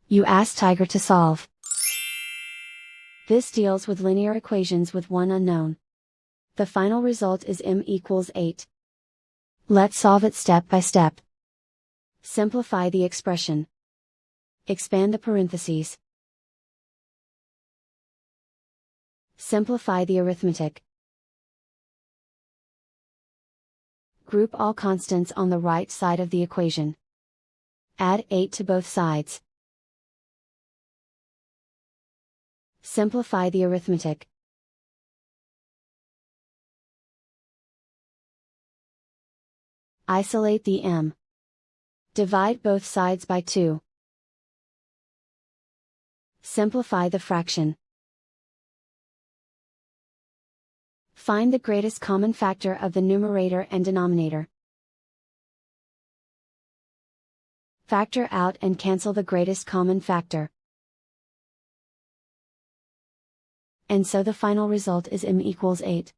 You ask Tiger to solve. This deals with linear equations with one unknown. The final result is m equals 8. Let's solve it step by step. Simplify the expression. Expand the parentheses. Simplify the arithmetic. Group all constants on the right side of the equation. Add 8 to both sides. Simplify the arithmetic. Isolate the m. Divide both sides by 2. Simplify the fraction. Find the greatest common factor of the numerator and denominator. Factor out and cancel the greatest common factor. And so the final result is m equals 8.